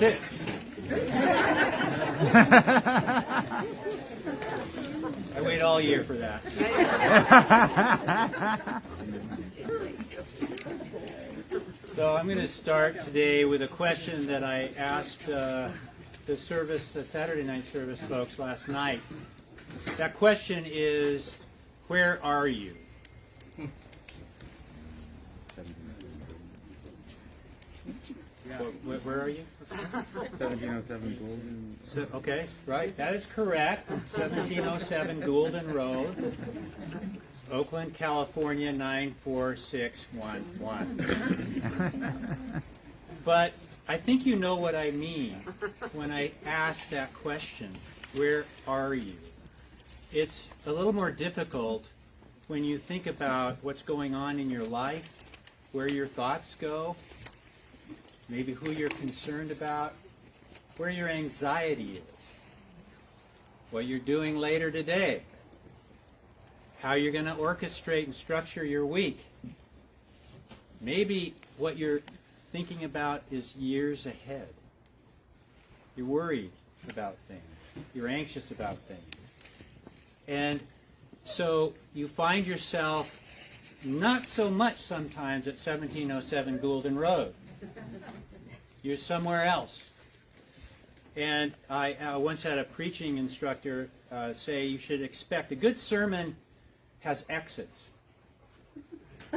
It. I wait all year for that. So I'm going to start today with a question that I asked the Saturday night service folks last night. That question is, where are you? Where are you? 1707 Golden. So, okay, right. That is correct. 1707 Goulden Road, Oakland, California, 94611. But I think you know what I mean when I ask that question, where are you? It's a little more difficult when you think about what's going on in your life, where your thoughts go, maybe who you're concerned about, where your anxiety is, what you're doing later today, how you're going to orchestrate and structure your week. Maybe what you're thinking about is years ahead. You're worried about things. You're anxious about things. And so you find yourself not so much sometimes at 1707 Goulden Road. You're somewhere else. And I once had a preaching instructor say you should expect a good sermon has exits.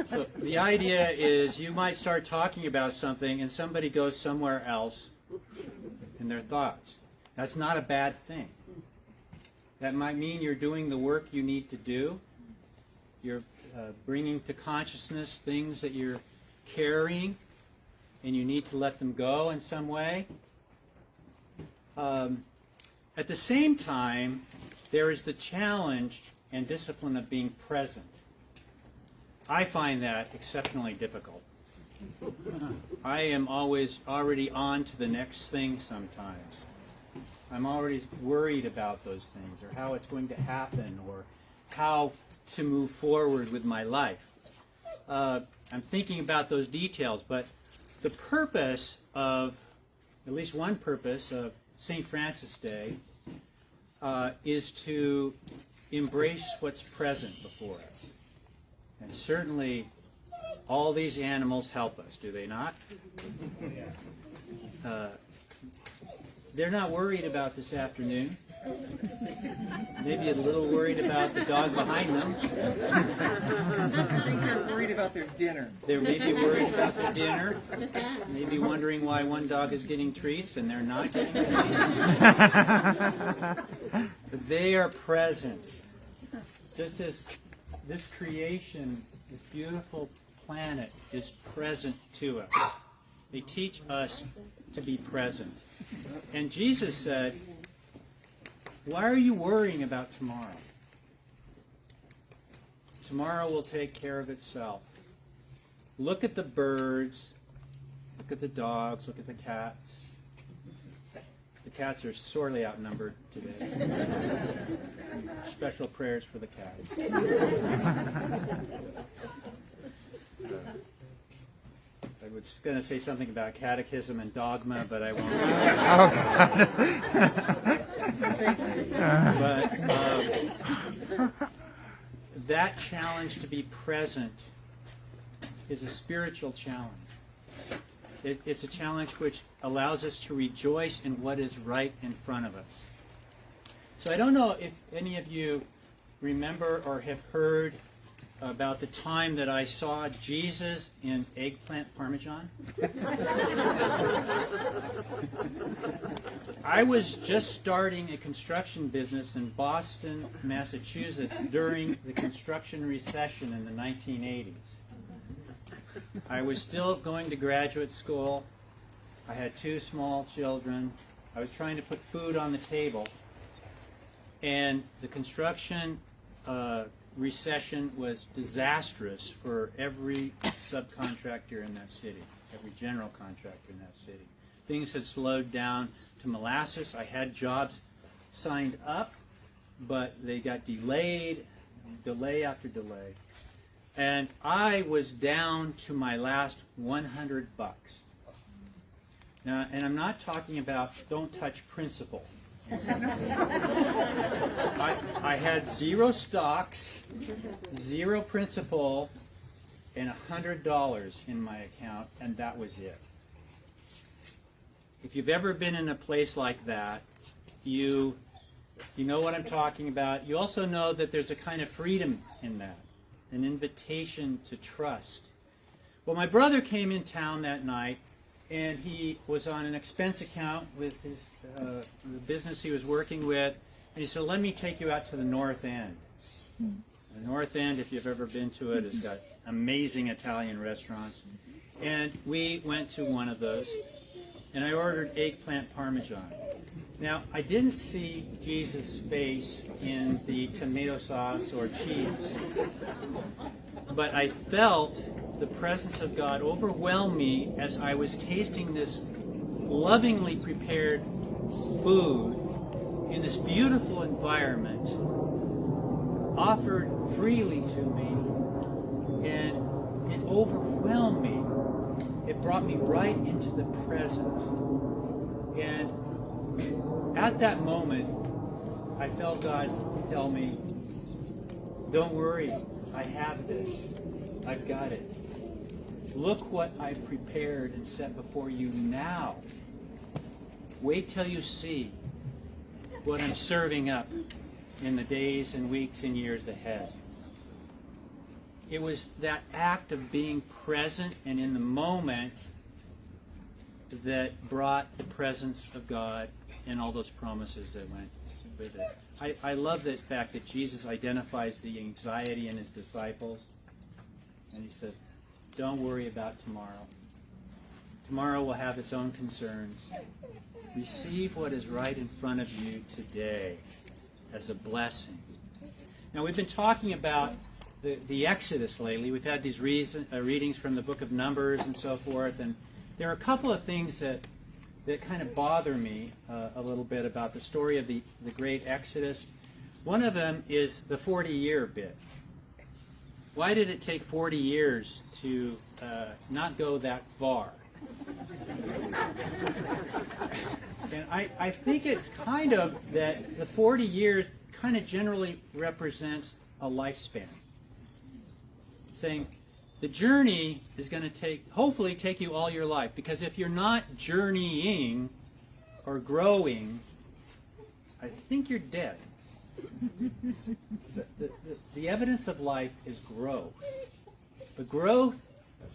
So the idea is you might start talking about something and somebody goes somewhere else in their thoughts. That's not a bad thing. That might mean you're doing the work you need to do. You're bringing to consciousness things that you're carrying, and you need to let them go in some way. At the same time, there is the challenge and discipline of being present. I find that exceptionally difficult. I am always already on to the next thing sometimes. I'm already worried about those things, or how it's going to happen, or how to move forward with my life. I'm thinking about those details, but the purpose of, at least one purpose of St. Francis Day is to embrace what's present before us. And certainly all these animals help us, do they not? They're not worried about this afternoon. Maybe a little worried about the dog behind them. I think they're worried about their dinner. They may be worried about their dinner. Maybe wondering why one dog is getting treats and they're not getting treats. But they are present. Just as this creation, this beautiful planet is present to us. They teach us to be present. And Jesus said, why are you worrying about tomorrow? Tomorrow will take care of itself. Look at the birds, look at the dogs, look at the cats. The cats are sorely outnumbered today. Special prayers for the cats. I was going to say something about catechism and dogma, but I won't. But that challenge to be present is a spiritual challenge. It's a challenge which allows us to rejoice in what is right in front of us. So I don't know if any of you remember or have heard about the time that I saw Jesus in eggplant parmesan. I was just starting a construction business in Boston, Massachusetts during the construction recession in the 1980s. I was still going to graduate school. I had 2 small children. I was trying to put food on the table. And the construction recession was disastrous for every subcontractor in that city, every general contractor in that city. Things had slowed down to molasses. I had jobs signed up, but they got delayed, delay after delay. And I was down to my last $100. Now, and I'm not talking about don't touch principal. I had 0 stocks, 0 principal, and $100 in my account, and that was it. If you've ever been in a place like that, you know what I'm talking about. You also know that there's a kind of freedom in that, an invitation to trust. Well, my brother came in town that night, and he was on an expense account with his the business he was working with, and he said, "Let me take you out to the North End." The North End, if you've ever been to it, has got amazing Italian restaurants. And we went to one of those, and I ordered eggplant parmesan. Now, I didn't see Jesus' face in the tomato sauce or cheese, but I felt the presence of God overwhelm me as I was tasting this lovingly prepared food in this beautiful environment, offered freely to me, and it overwhelmed me. It brought me right into the present. And at that moment, I felt God tell me, "Don't worry, I have this. I've got it. Look what I've prepared and set before you now. Wait till you see what I'm serving up in the days and weeks and years ahead." It was that act of being present and in the moment that brought the presence of God and all those promises that went with it. I love the fact that Jesus identifies the anxiety in his disciples, and he said, "Don't worry about tomorrow. Tomorrow will have its own concerns. Receive what is right in front of you today as a blessing." Now, we've been talking about the Exodus lately. We've had these readings from the book of Numbers and so forth, and there are a couple of things that kind of bother me a little bit about the story of the great Exodus. One of them is the 40-year bit. Why did it take 40 years to not go that far? And I think it's kind of that the 40 years kind of generally represents a lifespan. Saying the journey is going to hopefully take you all your life, because if you're not journeying or growing, I think you're dead. The evidence of life is growth. But growth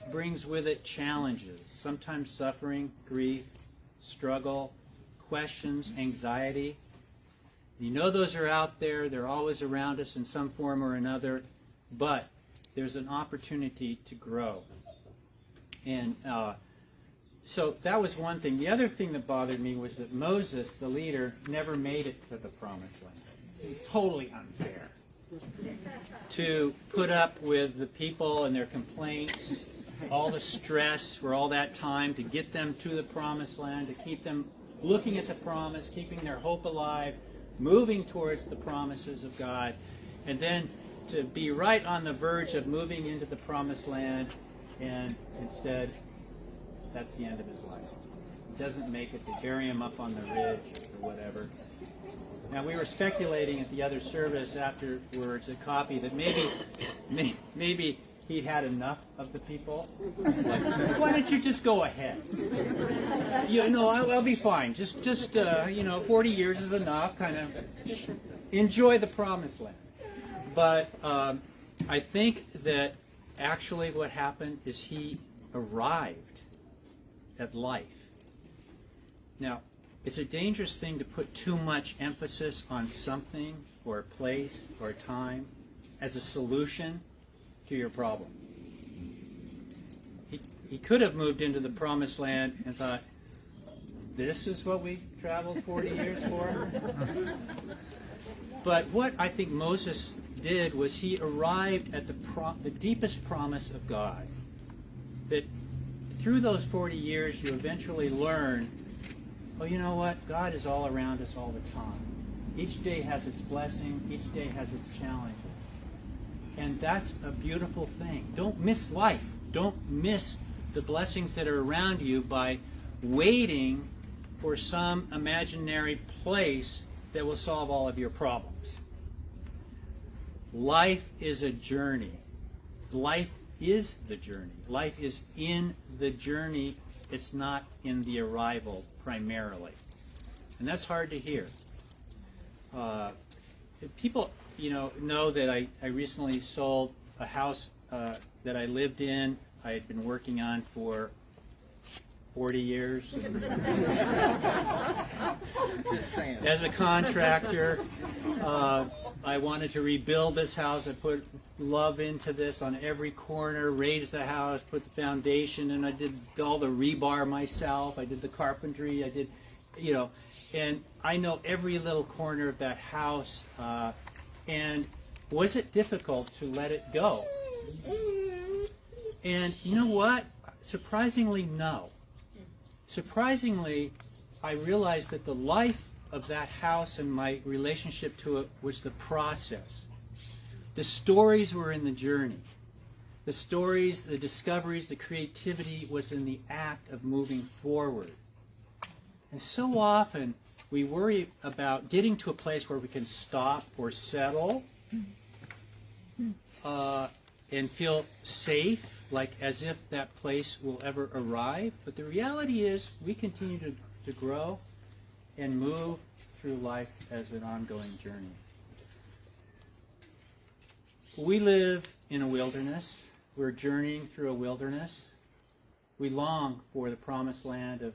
brings with it challenges, sometimes suffering, grief, struggle, questions, anxiety. You know those are out there. They're always around us in some form or another. But there's an opportunity to grow. And so that was one thing. The other thing that bothered me was that Moses, the leader, never made it to the promised land. It's totally unfair to put up with the people and their complaints, all the stress for all that time to get them to the promised land, to keep them looking at the promise, keeping their hope alive, moving towards the promises of God, and then to be right on the verge of moving into the promised land, and instead, that's the end of his life. He doesn't make it. They bury him up on the ridge or whatever. Now, we were speculating at the other service afterwards at coffee that maybe he'd had enough of the people. Like, why don't you just go ahead? I'll be fine. Just 40 years is enough. Kind of enjoy the promised land. But I think that actually what happened is he arrived at life. Now, it's a dangerous thing to put too much emphasis on something or a place or a time as a solution to your problem. He could have moved into the promised land and thought, this is what we traveled 40 years for? But what I think Moses did was he arrived at the deepest promise of God. That through those 40 years you eventually learn, oh, you know what? God is all around us all the time. Each day has its blessing. Each day has its challenges. And that's a beautiful thing. Don't miss life. Don't miss the blessings that are around you by waiting for some imaginary place that will solve all of your problems. Life is a journey. Life is the journey. Life is in the journey. It's not in the arrival primarily. And that's hard to hear. People, know that I recently sold a house that I lived in. I had been working on for 40 years Just saying. as a contractor. I wanted to rebuild this house. I put love into this on every corner, raised the house, put the foundation, and I did all the rebar myself. I did the carpentry. I did, and I know every little corner of that house. And was it difficult to let it go? And you know what? Surprisingly, no. Surprisingly, I realized that the life of that house and my relationship to it was the process. The stories were in the journey. The stories, the discoveries, the creativity was in the act of moving forward. And so often we worry about getting to a place where we can stop or settle and feel safe, like as if that place will ever arrive. But the reality is we continue to grow and move through life as an ongoing journey. We live in a wilderness. We're journeying through a wilderness. We long for the promised land of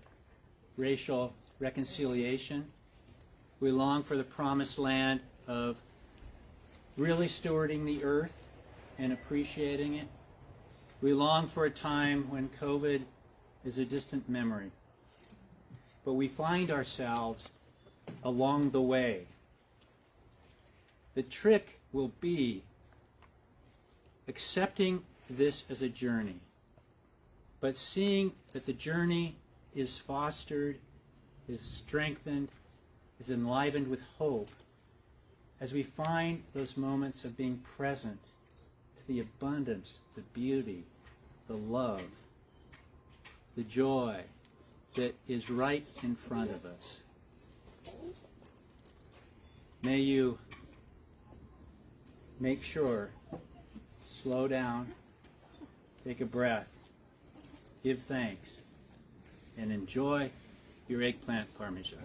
racial reconciliation. We long for the promised land of really stewarding the earth and appreciating it. We long for a time when COVID is a distant memory. But we find ourselves along the way. The trick will be accepting this as a journey, but seeing that the journey is fostered, is strengthened, is enlivened with hope as we find those moments of being present to the abundance, the beauty, the love, the joy that is right in front of us. May you make sure, slow down, take a breath, give thanks, and enjoy your eggplant parmesan.